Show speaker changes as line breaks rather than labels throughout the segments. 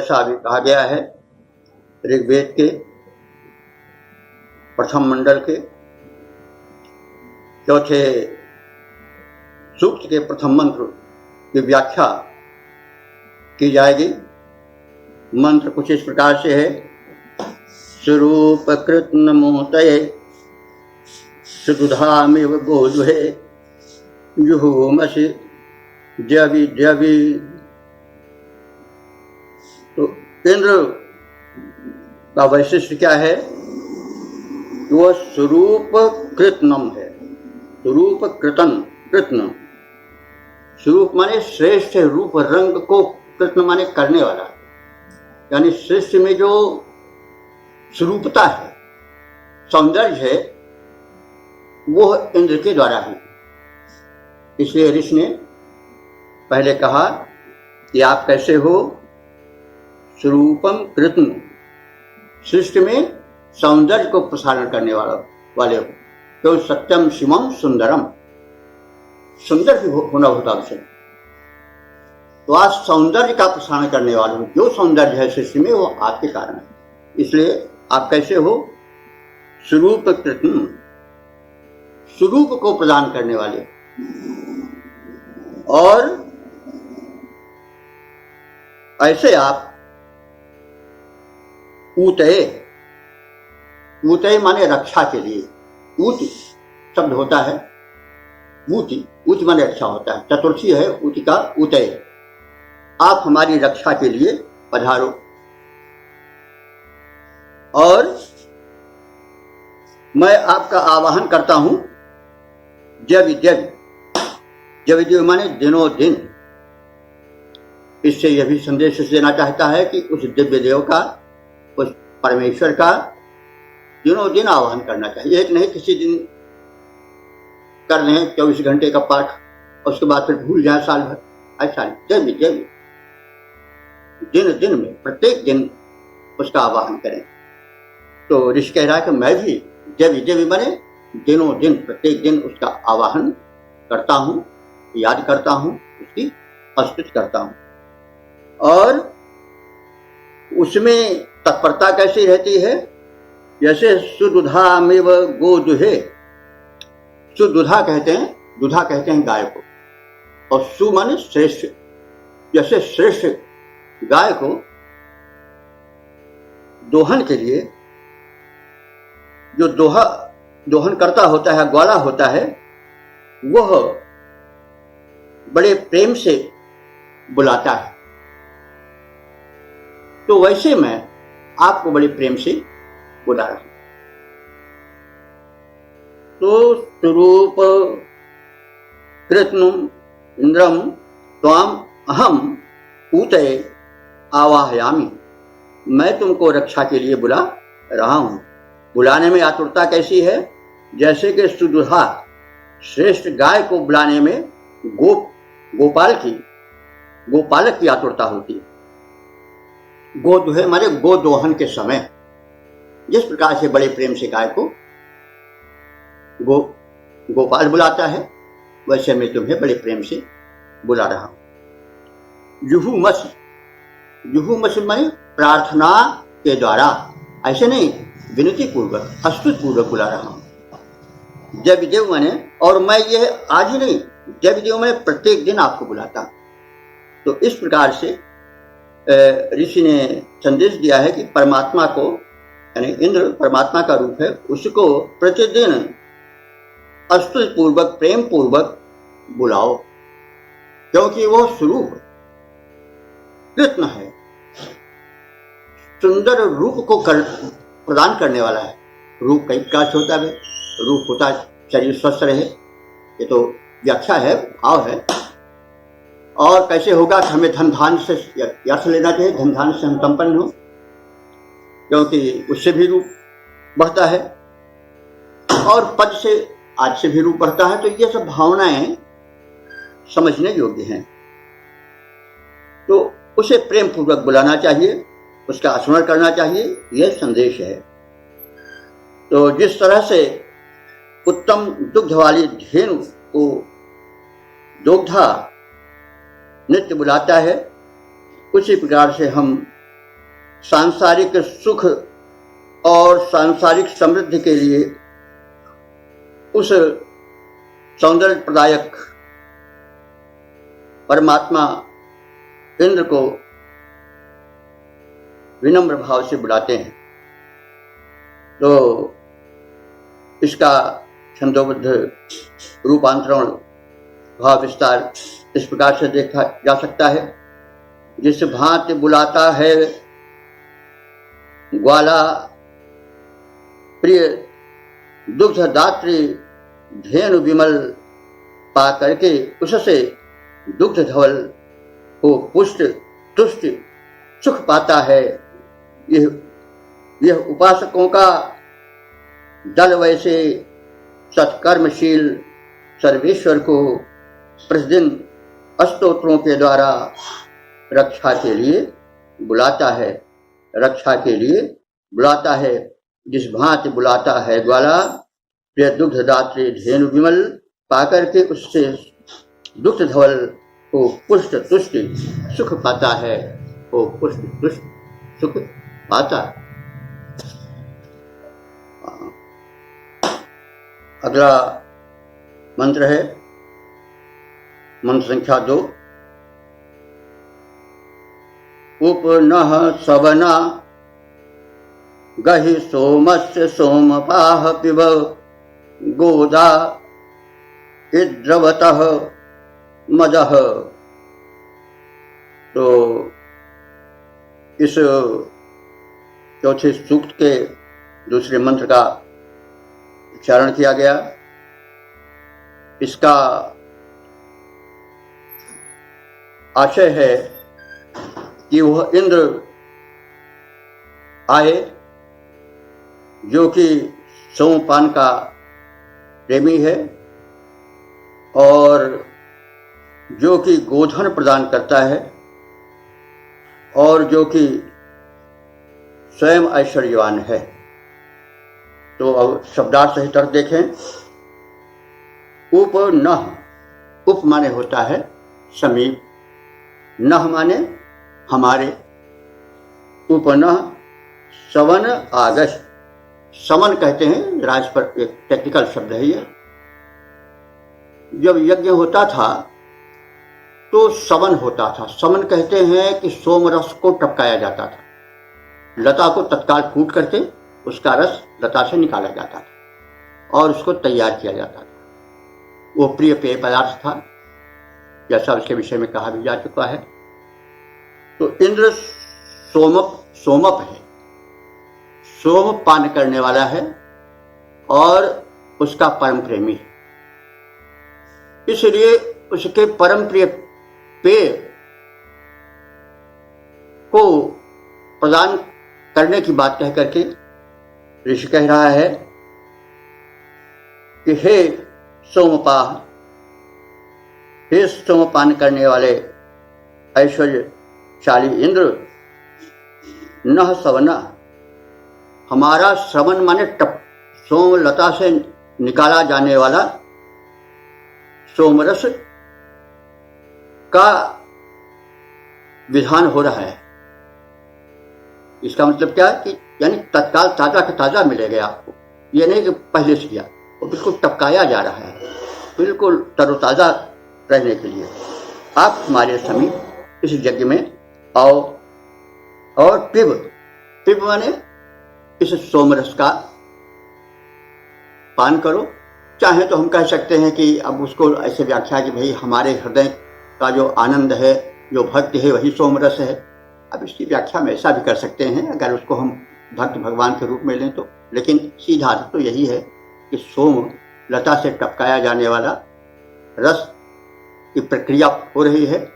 जैसा अभी कहा गया है ऋग्वेद के प्रथम मंडल के चौथे सूक्त के प्रथम मंत्र की व्याख्या की जाएगी। मंत्र कुछ इस प्रकार से है। स्वरूप कृत नमोतये सुदुधामिव गोजुहे जुहुमसि जवि जवि। तो इंद्र का वैशिष्ट्य क्या है? वह स्वरूप कृतनम है। स्वरूप कृतन। स्वरूप माने श्रेष्ठ रूप रंग को, कृतन माने करने वाला, यानी श्रेष्ठ में जो स्वरूपता है, सौंदर्य है, वो इंद्र के द्वारा ही। इसलिए ऋषि ने पहले कहा कि आप कैसे हो? स्वरूपम कृतन, सृष्टि में सौंदर्य को प्रसारण करने वाले हो। तो सत्यम शिवम सुंदरम, सुंदर भी होना होता उसे। तो आज सौंदर्य का प्रसारण करने वाले हो। जो सौंदर्य है सृष्टि में वो आपके कारण है। इसलिए आप कैसे हो? स्वरूप कृतन, स्वरूप को प्रदान करने वाले। और ऐसे आप ऊतये, ऊतये माने रक्षा के लिए। ऊति शब्द होता है, ऊति, ऊति माने रक्षा होता है। चतुर्थी है ऊति का, ऊतये। आप हमारी रक्षा के लिए पधारो। और मैं आपका आवाहन करता हूं जवि जवि। जवि जवि माने दिनों दिन। इससे यह भी संदेश देना चाहता है कि उस दिव्य देव का, उस परमेश्वर का दिनों दिन आह्वान करना चाहिए। एक नहीं, किसी दिन कर लें 24 घंटे का पाठ, उसके बाद फिर भूल जाए साल भर, ऐसा नहीं। जवि जवि, दिन दिन में, प्रत्येक दिन उसका आवाहन करें। तो ऋषि कह रहा है कि मैं भी जवि जवि माने दिनों दिन, प्रत्येक दिन उसका आवाहन करता हूं, याद करता हूं, उसकी स्तुति करता हूं। और उसमें तत्परता कैसी रहती है? जैसे सुदुधामिव गोदुहे। सुदुधा कहते हैं, दुधा कहते हैं गाय को, और सु माने श्रेष्ठ। जैसे श्रेष्ठ गाय को दोहन के लिए जो दोहन करता होता है, ग्वाला होता है, वह बड़े प्रेम से बुलाता है। तो वैसे मैं आपको बड़े प्रेम से बुला रहा हूं। तो स्वरूप कृतनुम इंद्रम त्वाम अहम ऊतये आवाहयामि। मैं तुमको रक्षा के लिए बुला रहा हूं। बुलाने में आतुरता कैसी है? जैसे कि सुदुधा श्रेष्ठ गाय को बुलाने में गोपालक की आतुरता होती है। गोदुहे माने गोदोहन के समय जिस प्रकार से बड़े प्रेम से गाय को गोपाल बुलाता है, वैसे मैं तुम्हें बड़े प्रेम से बुला रहा हूं। जुहुमस माने प्रार्थना के द्वारा, ऐसे नहीं, विनती पूर्वक, स्तुति पूर्वक बुला रहा हूं। जब देव माने, और मैं ये आज ही नहीं, जब देव माने प्रत्येक दिन आपको बुलाता। तो इस प्रकार से ऋषि ने संदेश दिया है कि परमात्मा को, यानी इंद्र परमात्मा का रूप है, उसको प्रतिदिन स्तुति पूर्वक, प्रेम पूर्वक बुलाओ, क्योंकि वो स्वरूप कृष्ण है, सुंदर रूप को प्रदान करने वाला है। रूप कई प्रकार से होता है। रूप होता है शरीर स्वस्थ रहे, ये तो व्याख्या है, भाव है। और कैसे होगा कि हमें धन धान से अर्थ लेना चाहिए, धन धान से हम संपन्न हो, क्योंकि उससे भी रूप बढ़ता है, और पद से आज से भी रूप बढ़ता है। तो ये सब भावनाएं समझने योग्य हैं। तो उसे प्रेम पूर्वक बुलाना चाहिए, उसका स्मरण करना चाहिए, यह संदेश है। तो जिस तरह से उत्तम दुग्ध वाली धेनु को दोग्धा नित्य बुलाता है, उसी प्रकार से हम सांसारिक सुख और सांसारिक समृद्धि के लिए उस सौंदर्य प्रदायक परमात्मा इंद्र को विनम्र भाव से बुलाते हैं। तो इसका छंदोबद्ध रूपांतरण भाव विस्तार इस प्रकार से देखा जा सकता है। जिस भांति बुलाता है ग्वाला प्रिय दुग्ध दात्री धेनु विमल, पा करके उससे दुग्ध धवल को पुष्ट तुष्ट सुख पाता है। यह उपासकों का दल वैसे सत्कर्मशील सर्वेश्वर को प्रतिदिन स्तोत्रों के द्वारा रक्षा के लिए बुलाता है। जिस भांति बुलाता है ग्वाला प्रिय दुग्धदात्री धेनु विमल, पाकर के उससे दुग्ध धवल को पुष्ट तुष्ट सुख पाता है। वो पुष्ट तुष्ट सुख पाता है। अगला मंत्र है मंत्र संख्या 2। उपनः सवना गहि सोमस्य सोमपाह पिब, गोदा इद्रवतः मदः। तो इस चौथे सूक्त के दूसरे मंत्र का उच्चारण किया गया। इसका आशय है कि वह इंद्र आए जो कि सोमपान का प्रेमी है और जो कि गोधन प्रदान करता है और जो कि स्वयं ऐश्वर्यवान है। तो अब शब्दार्थ सहित अर्थ देखें। उप नह, उप माने होता है समीप, नह माने हमारे। उपनह सवन आगस्ट, समन कहते हैं, राज पर एक टेक्निकल शब्द है ये। जब यज्ञ होता था तो समन होता था। समन कहते हैं कि सोम रस को टपकाया जाता था। लता को तत्काल कूट करके उसका रस लता से निकाला जाता था और उसको तैयार किया जाता था। वो प्रिय पेय पदार्थ था, जैसा उसके विषय में कहा भी जा चुका है। तो इंद्र सोमप है, सोम पान करने वाला है और उसका परम प्रेमी है। इसलिए उसके परम प्रिय पेय को प्रदान करने की बात कह करके ऋषि कह रहा है कि हे सोमपाह, हे सोमपान करने वाले ऐश्वर्यशाली इंद्र, नह सवना, हमारा श्रवण माने टप, सोमलता से निकाला जाने वाला सोमरस का विधान हो रहा है। इसका मतलब क्या है कि यानी तत्काल ताजा का ताजा मिलेगा आपको। ये नहीं कि पहले से किया, वो बिल्कुल टपकाया जा रहा है, बिल्कुल तरोताजा रहने के लिए आप हमारे समीप इस यज्ञ में आओ और पिब माने इस सोमरस का पान करो। चाहे तो हम कह सकते हैं कि अब उसको ऐसे व्याख्या कि भाई हमारे हृदय का जो आनंद है, जो भक्ति है, वही सोमरस है। अब इसकी व्याख्या में ऐसा भी कर सकते हैं अगर उसको हम भक्त भगवान के रूप में लें तो। लेकिन सीधा अर्थ तो यही है कि सोम लता से टपकाया जाने वाला रस की प्रक्रिया हो रही है,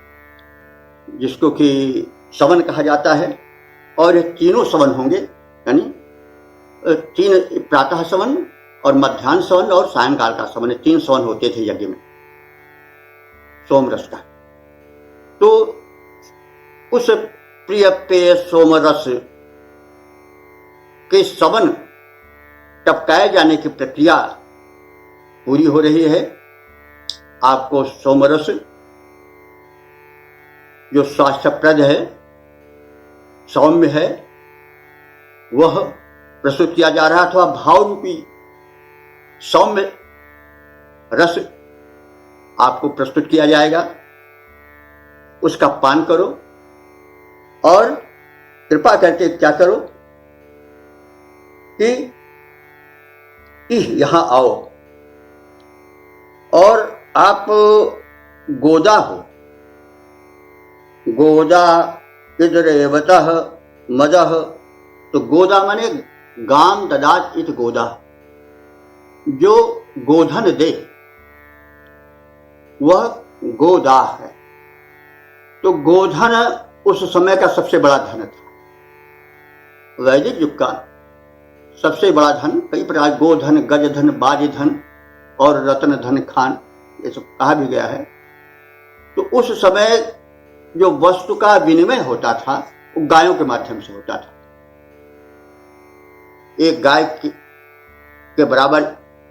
जिसको कि सवन कहा जाता है। और ये तीनों सवन होंगे, यानी 3 प्रातः सवन और मध्याह्न सवन और सायंकाल का सवन, 3 सवन होते थे यज्ञ में सोमरस का। तो उस प्रिय पेय सोमरस के सवन टपकाए जाने की प्रक्रिया पूरी हो रही है। आपको सोमरस जो स्वास्थ्यप्रद है, सौम्य है, वह प्रस्तुत किया जा रहा था। भाव रूपी सौम्य रस आपको प्रस्तुत किया जाएगा, उसका पान करो और कृपा करके क्या करो कि यहां आओ। और आप गोदा हो, गोदा इदरेवतः मदः, तो गोदा माने गाम ददात इत गोदा, जो गोधन दे वह गोदा है। तो गोधन उस समय का सबसे बड़ा धन था। वैदिक युग का सबसे बड़ा धन, कई प्रकार गोधन, गजधन, बाजधन और रत्न धन, खान, ये सब कहा भी गया है। तो उस समय जो वस्तु का विनिमय होता था वो गायों के माध्यम से होता था। एक गाय के बराबर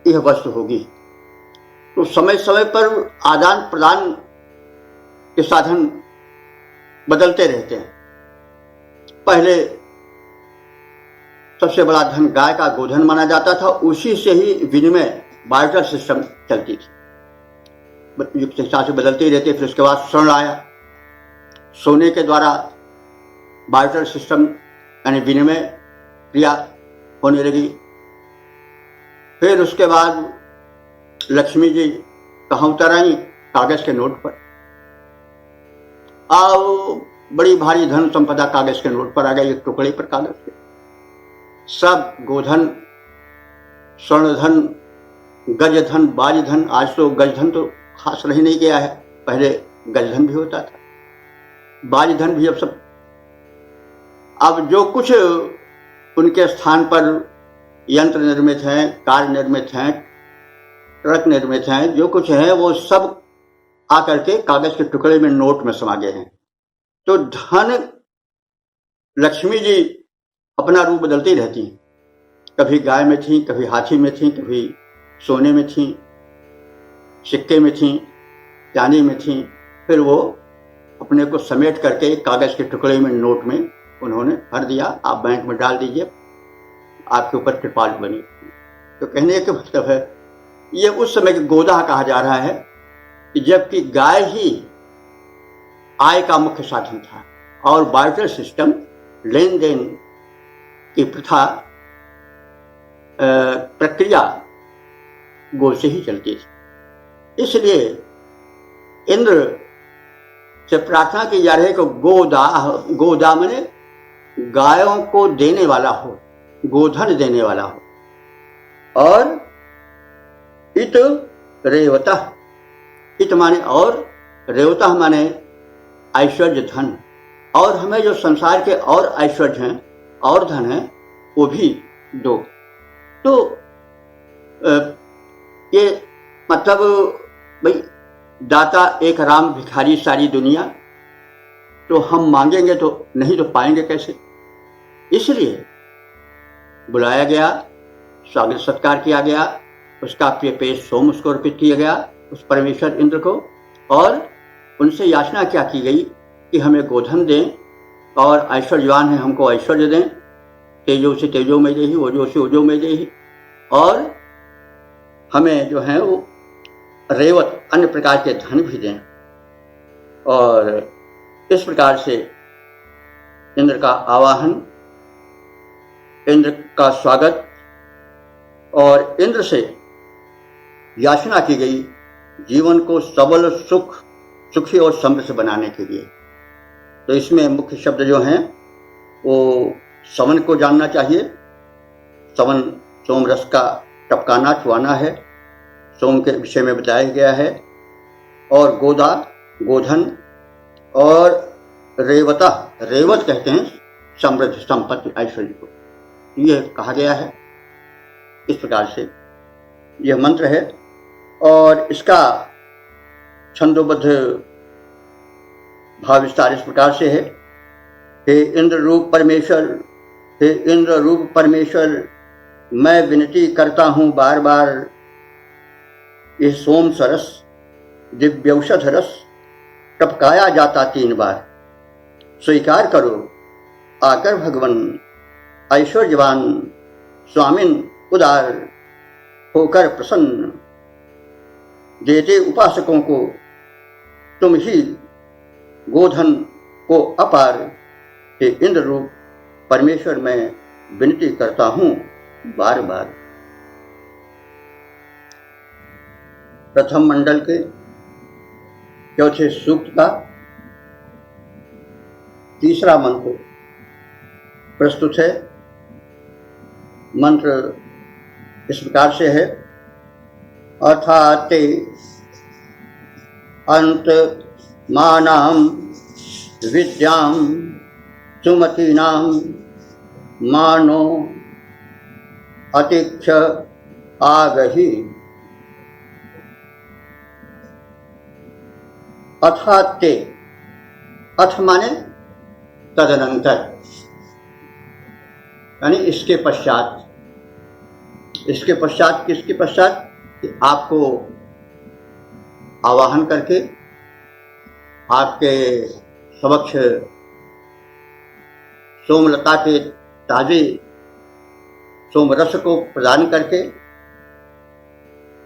यह वस्तु होगी। तो समय समय पर आदान प्रदान के साधन बदलते रहते हैं। पहले सबसे बड़ा धन गाय का गोधन माना जाता था, उसी से ही विनिमय बार्टर सिस्टम चलती थी, युग के हिसाब से बदलते ही रहते। फिर उसके बाद स्वर्ण आया, सोने के द्वारा बार्टर सिस्टम यानी विनिमय क्रिया होने लगी। फिर उसके बाद लक्ष्मी जी कहाँ उतर आई? कागज के नोट पर। बड़ी भारी धन संपदा कागज के नोट पर आ गई, एक टुकड़े पर कागज के। सब गोधन, स्वर्णधन, गजधन, बाजधन, आज तो गजधन तो खास रह नहीं गया है, पहले गजधन भी होता था, बाजधन भी। अब सब, अब जो कुछ उनके स्थान पर यंत्र निर्मित हैं, कार निर्मित हैं, ट्रक निर्मित हैं, जो कुछ है वो सब आकर के कागज के टुकड़े में, नोट में समा गए हैं। तो धन, लक्ष्मी जी अपना रूप बदलती रहती हैं, कभी गाय में थी, कभी हाथी में थी, कभी सोने में थी, सिक्के में थी, चांदी में थी। फिर वो अपने को समेट करके कागज के टुकड़े में, नोट में उन्होंने भर दिया, आप बैंक में डाल दीजिए, आपके ऊपर कृपालु बनी। तो कहने का मतलब है ये उस समय की गोदा कहा जा रहा है, जबकि गाय ही आय का मुख्य साधन था और बार्टर सिस्टम, लेन देन की प्रथा, प्रक्रिया गो से ही चलती थी। इसलिए इंद्र से प्रार्थना की जा रही है कि गोदा माने गायों को देने वाला हो, गोधन देने वाला हो। और इत रेवतः, इत माने और, रेवतः माने ऐश्वर्य धन, और हमें जो संसार के और ऐश्वर्य हैं और धन है वो भी दो। तो ये मतलब भाई, दाता एक राम भिखारी सारी दुनिया, तो हम मांगेंगे तो नहीं तो पाएंगे कैसे? इसलिए बुलाया गया, स्वागत सत्कार किया गया, उसका पेश सोम उसको अर्पित किया गया, उस परमेश्वर इंद्र को, और उनसे याचना क्या की गई कि हमें गोधन दें और ऐश्वर्यवान है हमको ऐश्वर्य दें, तेजो से तेजो में देही, ओजो से ओजो में देही, और हमें जो है वो रेवत अन्य प्रकार के धन भी दें। और इस प्रकार से इंद्र का आवाहन, इंद्र का स्वागत और इंद्र से याचना की गई जीवन को सबल, सुखी और समृद्ध बनाने के लिए। तो इसमें मुख्य शब्द जो हैं वो सवन को जानना चाहिए। सवन सोम रस का टपकाना, चुआना है, सोम के विषय में बताया गया है। और गोदा, गोधन, और रेवता, रेवत कहते हैं समृद्ध, संपत्ति, ऐश्वर्य को, यह कहा गया है। इस प्रकार से यह मंत्र है और इसका छंदोबद्ध भाव विस्तार इस प्रकार से है। हे इंद्र रूप परमेश्वर, हे इंद्र रूप परमेश्वर, मैं विनती करता हूं बार बार, ये सोम सरस दिव्यौषध रस टपकाया जाता 3 बार, स्वीकार करो आकर भगवन ऐश्वर्यवान स्वामिन उदार होकर प्रसन्न, देते उपासकों को तुम ही गोधन को अपार। हे इंद्र रूप परमेश्वर, मैं विनती करता हूं बार बार। प्रथम मंडल के चौथे सूक्त का तीसरा मंत्र प्रस्तुत है। मंत्र इस प्रकार से है। अथाते अंत मानाम विद्याम सुमतीनाम मानो अतिक्ष आगहि। अथाते, अथ माने तदनंतर, यानी इसके पश्चात। इसके पश्चात किसके पश्चात? कि आपको आवाहन करके आपके समक्ष सोमलता के ताजे सोमरस को प्रदान करके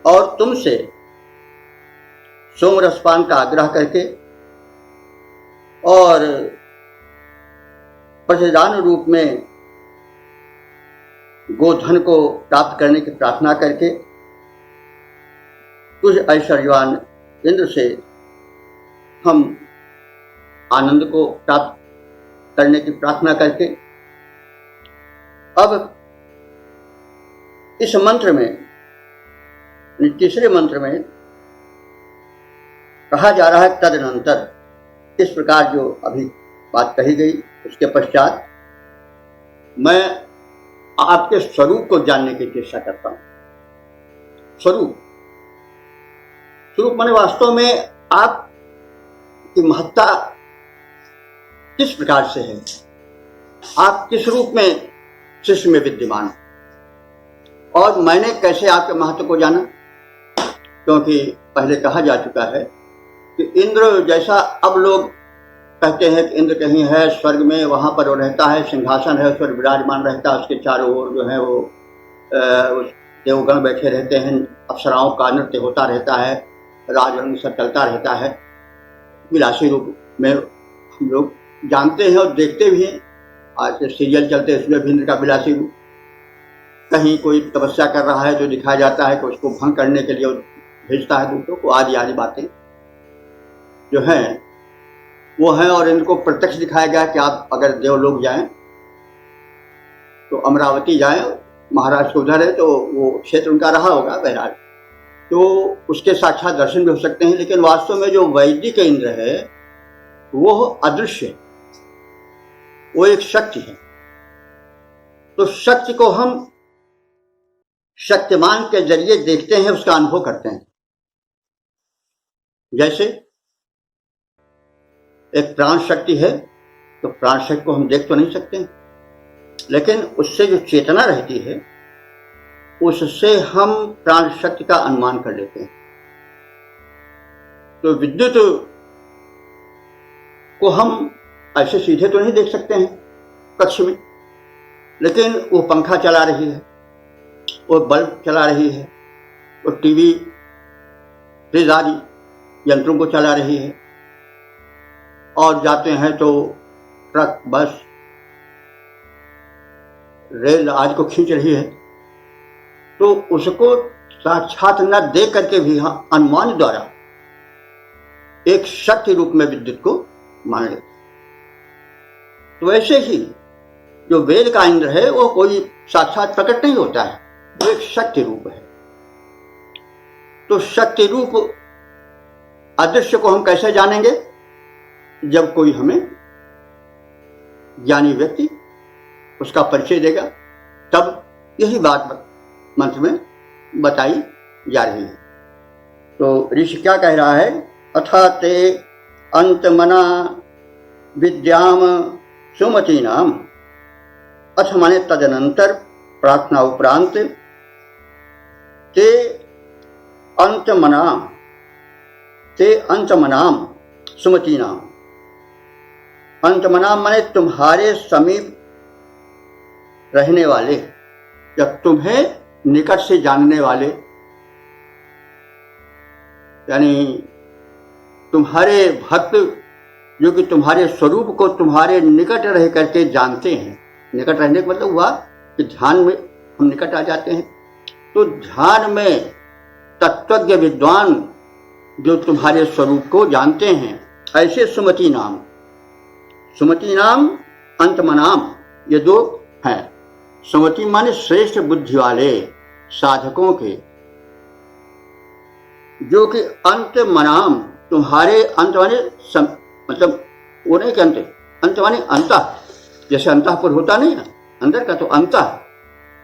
और तुमसे सोमरसपान का आग्रह करके और प्रतिदान रूप में गोधन को प्राप्त करने की प्रार्थना करके उस ऐश्वर्यवान इंद्र से हम आनंद को प्राप्त करने की प्रार्थना करके अब इस मंत्र में, तीसरे मंत्र में कहा जा रहा है तदनंतर, इस प्रकार जो अभी बात कही गई उसके पश्चात मैं आपके स्वरूप को जानने की चेष्टा करता हूं। स्वरूप, स्वरूप माने वास्तव में आपकी महत्ता किस प्रकार से है, आप किस रूप में शिष्य में विद्यमान, और मैंने कैसे आपके महत्व को जाना। क्योंकि पहले कहा जा चुका है कि इंद्र जैसा, अब लोग कहते हैं कि इंद्र कहीं है स्वर्ग में, वहां पर वो रहता है, सिंहासन है, उस पर विराजमान रहता है, उसके चारों ओर जो है वो देवगण बैठे रहते हैं, अप्सराओं का नृत्य होता रहता है, राजरंग सब चलता रहता है, विलासी रूप में हम लोग जानते हैं और देखते भी हैं। आज सीरियल चलते हैं उसमें भी इंद्र का विलासी रूप, कहीं कोई तपस्या कर रहा है तो दिखाया जाता है कि उसको भंग करने के लिए भेजता है दूतों को, आदि आदि बातें जो हैं वो हैं। और इनको प्रत्यक्ष दिखाया गया कि आप अगर देवलोक जाएं तो अमरावती जाएं, महाराष्ट्र के उधर है तो वो क्षेत्र उनका रहा होगा बहरहाल, तो उसके साक्षात दर्शन भी हो सकते हैं। लेकिन वास्तव में जो वैदिक इंद्र है वो अदृश्य है, वो एक शक्ति है। तो शक्ति को हम शक्तिमान के जरिए देखते हैं, उसका अनुभव करते हैं। जैसे एक प्राण शक्ति है तो प्राण शक्ति को हम देख तो नहीं सकते, लेकिन उससे जो चेतना रहती है उससे हम प्राण शक्ति का अनुमान कर लेते हैं। तो विद्युत को हम ऐसे सीधे तो नहीं देख सकते हैं कक्ष में, लेकिन वो पंखा चला रही है, वो बल्ब चला रही है, वो टीवी फ्रिज आदि यंत्रों को चला रही है, और जाते हैं तो ट्रक बस रेल आदि को खींच रही है। तो उसको साक्षात न देख करके भी हम अनुमान द्वारा एक शक्ति रूप में विद्युत को मान लेते। तो ऐसे ही जो वेद का इंद्र है वो कोई साक्षात प्रकट नहीं होता है, वो एक शक्ति रूप है। तो शक्ति रूप अदृश्य को हम कैसे जानेंगे? जब कोई हमें ज्ञानी व्यक्ति उसका परिचय देगा, तब यही बात मंत्र में बताई जा रही है। तो ऋषि क्या कह रहा है? अथा ते अंतमना विद्याम सुमती नाम। अथ माने तदनंतर, प्रार्थना उपरांत, ते अंतमनाम सुमती नाम। अंतमनाम माने तुम्हारे समीप रहने वाले या तुम्हें निकट से जानने वाले, यानी तुम्हारे भक्त जो कि तुम्हारे स्वरूप को तुम्हारे निकट रह करके जानते हैं। निकट रहने का मतलब हुआ कि ध्यान में हम निकट आ जाते हैं। तो ध्यान में तत्वज्ञ विद्वान जो तुम्हारे स्वरूप को जानते हैं, ऐसे सुमति नाम, सुमति नाम अंतमनाम, ये दो हैं। सुमति माने श्रेष्ठ बुद्धि वाले साधकों के, जो कि अंत मनाम, तुम्हारे अंत माने मतलब वो नहीं कि अंत माने अंतः, जैसे अंतःपुर होता नहीं ना अंदर का, तो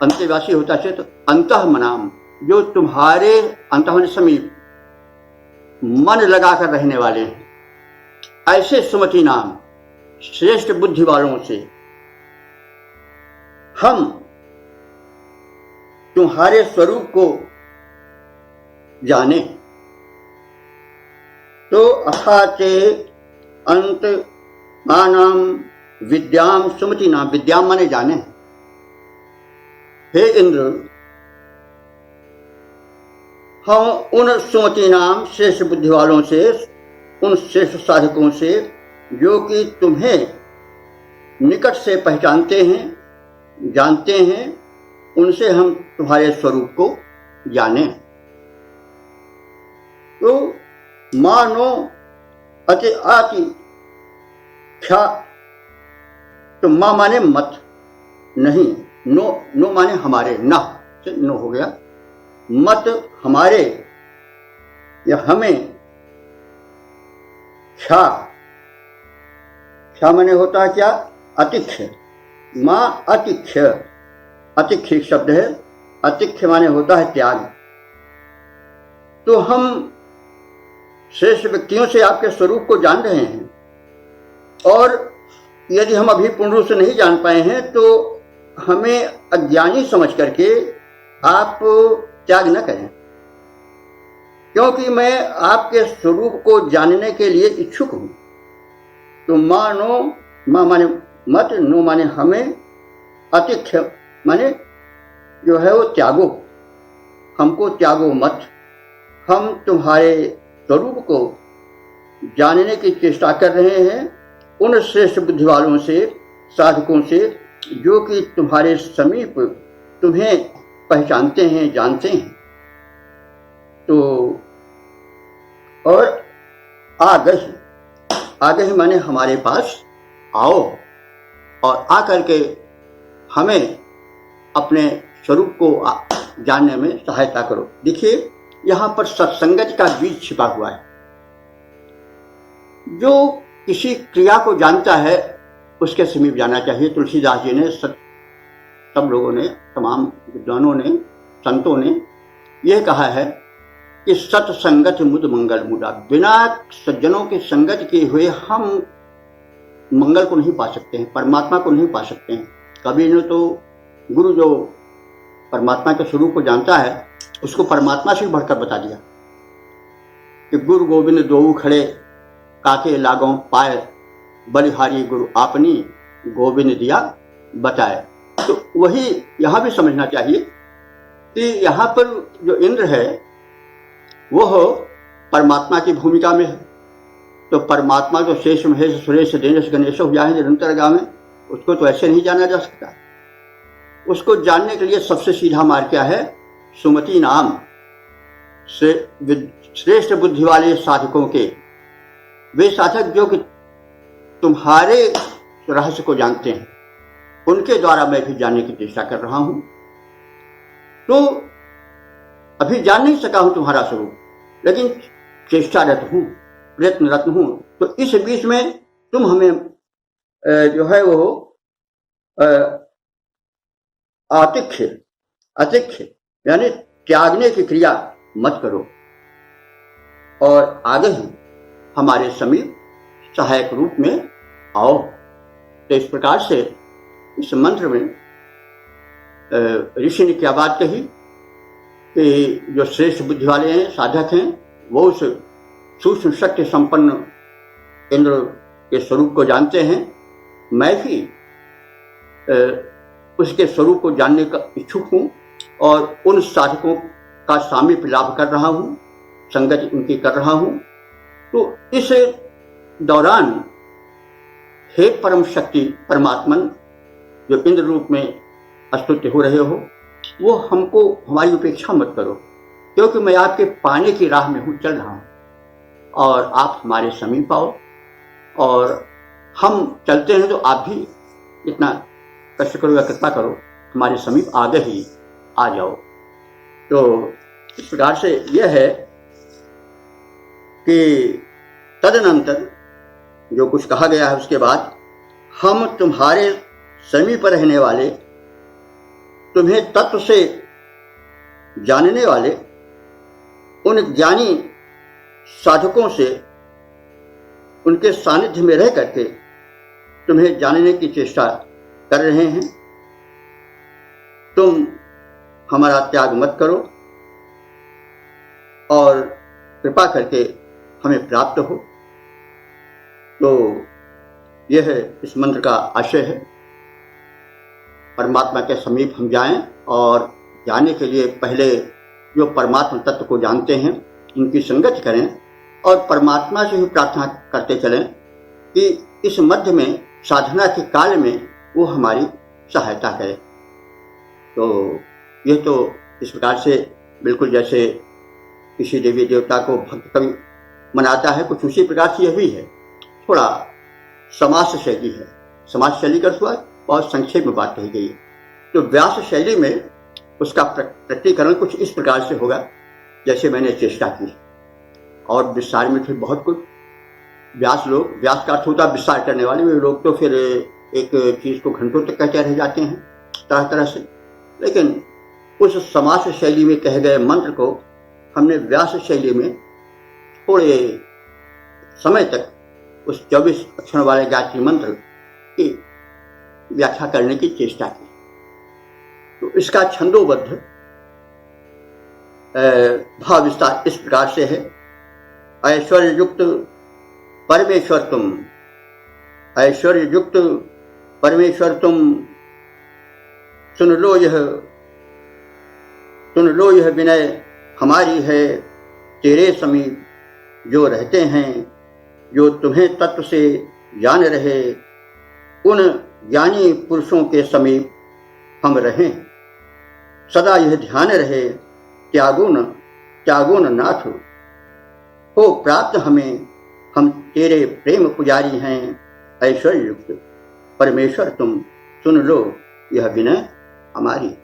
अंतवासी होता है, तो अंतः मनाम, जो तुम्हारे अंत माने समीप मन लगाकर रहने वाले हैं, ऐसे सुमति नाम श्रेष्ठ बुद्धि वालों से हम तुम्हारे स्वरूप को जाने। तो अथाचे अंत मानम विद्याम सुमति नाम, विद्याम माने जाने। हे इंद्र, हम उन सुमति नाम श्रेष्ठ बुद्धि वालों से, उन श्रेष्ठ साधकों से जो कि तुम्हें निकट से पहचानते हैं, जानते हैं, उनसे हम तुम्हारे स्वरूप को जाने। तो मानो अति आति ख्या, तो मां माने मत, नहीं, नो माने हमारे, ना से नो हो गया, मत हमारे या हमें, ख्या माने होता है क्या, अतिख्य, मां अतिख्य, अतिख्य शब्द है, अतिख्य माने होता है त्याग। तो हम श्रेष्ठ व्यक्तियों से आपके स्वरूप को जान रहे हैं, और यदि हम अभी पूर्ण रूप से नहीं जान पाए हैं तो हमें अज्ञानी समझ करके आप त्याग न करें, क्योंकि मैं आपके स्वरूप को जानने के लिए इच्छुक हूं। तो मानो, मां माने मत, नो माने हमें, अतिख्य माने जो है वो त्यागो, हमको त्यागो मत। हम तुम्हारे स्वरूप को जानने की चेष्टा कर रहे हैं उन श्रेष्ठ बुद्धि वालों से, साधकों से, जो कि तुम्हारे समीप तुम्हें पहचानते हैं, जानते हैं। तो और आगहि माने हमारे पास आओ, और आकर के हमें अपने स्वरूप को जानने में सहायता करो। देखिए यहां पर सत्संगत का बीज छिपा हुआ है। जो किसी क्रिया को जानता है उसके समीप जाना चाहिए। तुलसीदास जी ने, सब लोगों ने, तमाम विद्वानों ने, संतों ने यह कहा है कि सत्संगत मुद मंगल मुदा, बिना सज्जनों की संगत किए हुए हम मंगल को नहीं पा सकते हैं, परमात्मा को नहीं पा सकते हैं। कबीर ने तो गुरु जो परमात्मा के स्वरूप को जानता है उसको परमात्मा से बढ़कर बता दिया कि गुरु गोविंद दोऊ खड़े काके लागों पाए, बलिहारी गुरु आपनी गोविंद दिया बताए। तो वही यहां भी समझना चाहिए कि यहाँ पर जो इंद्र है वह परमात्मा की भूमिका में है। तो परमात्मा तो शेष महेश सुरेश देनेश गणेश हो जाए निरंतर गावे, उसको तो ऐसे नहीं जाना जा सकता। उसको जानने के लिए सबसे सीधा मार्ग क्या है? सुमति नाम से श्रेष्ठ बुद्धि वाले साधकों के, वे साधक जो कि तुम्हारे रहस्य को जानते हैं, उनके द्वारा मैं भी जानने की चेष्टा कर रहा हूं। तो अभी जान नहीं सका हूं तुम्हारा स्वरूप, लेकिन चेष्टारत हूं, प्रयत्नरत हूं। तो इस बीच में तुम हमें जो है वो आतिथ्य यानी त्यागने की क्रिया मत करो, और आगे ही हमारे समीप सहायक रूप में आओ। तो इस प्रकार से इस मंत्र में ऋषि ने क्या बात कही कि जो श्रेष्ठ बुद्धि वाले हैं, साधक हैं, वो उस सूक्ष्म शक्ति संपन्न इंद्र के स्वरूप को जानते हैं। मैं भी उसके स्वरूप को जानने का इच्छुक हूँ और उन साधकों का सामीप्य लाभ कर रहा हूँ, संगति उनकी कर रहा हूँ। तो इस दौरान हे परम शक्ति परमात्मन जो इंद्र रूप में स्तुत्य हो रहे हो, वो हमको हमारी उपेक्षा मत करो, क्योंकि मैं आपके पाने की राह में हूँ, चल रहा हूँ और आप हमारे समीप आओ। और हम चलते हैं तो आप भी इतना कष्ट करो या कृपा करो, हमारे समीप आगे ही आ जाओ। तो इस प्रकार से यह है कि तदनंतर जो कुछ कहा गया है उसके बाद, हम तुम्हारे समीप रहने वाले, तुम्हें तत्व से जानने वाले उन ज्ञानी साधकों से उनके सानिध्य में रह करके तुम्हें जानने की चेष्टा कर रहे हैं। तुम हमारा त्याग मत करो और कृपा करके हमें प्राप्त हो। तो यह इस मंत्र का आशय है। परमात्मा के समीप हम जाएं और जाने के लिए पहले जो परमात्मा तत्व को जानते हैं उनकी संगति करें और परमात्मा से ही प्रार्थना करते चलें कि इस मध्य में साधना के काल में वो हमारी सहायता करे। तो यह तो इस प्रकार से बिल्कुल जैसे किसी देवी देवता को भक्त कवि मनाता है, कुछ उसी प्रकार से यह भी है। थोड़ा समास शैली है, समास शैली का अर्थ बहुत संक्षेप में बात कही गई है। तो व्यास शैली में उसका प्रकटीकरण कुछ इस प्रकार से होगा जैसे मैंने चेष्टा की, और विस्तार में फिर बहुत कुछ। व्यास का अर्थ होता है विस्तार करने वाले, वे लोग तो फिर एक चीज को घंटों तक कहते रह जाते हैं तरह तरह से। लेकिन उस समास शैली में कहे गए मंत्र को हमने व्यास शैली में थोड़े समय तक उस 24 अक्षर वाले गायत्री मंत्र की व्याख्या करने की चेष्टा की। तो इसका छंदोबद्ध भाव विस्तार इस प्रकार से है। ऐश्वर्य युक्त परमेश्वर तुम, ऐश्वर्य युक्त परमेश्वर तुम, सुन लो यह विनय हमारी है। तेरे समीप जो रहते हैं, जो तुम्हें तत्व से जान रहे, उन ज्ञानी पुरुषों के समीप हम रहें। सदा यह ध्यान रहे, त्यागो न नाथ हो प्राप्त हमें, हम तेरे प्रेम पुजारी हैं। ऐश्वर्य युक्त परमेश्वर तुम, सुन लो यह विनय हमारी।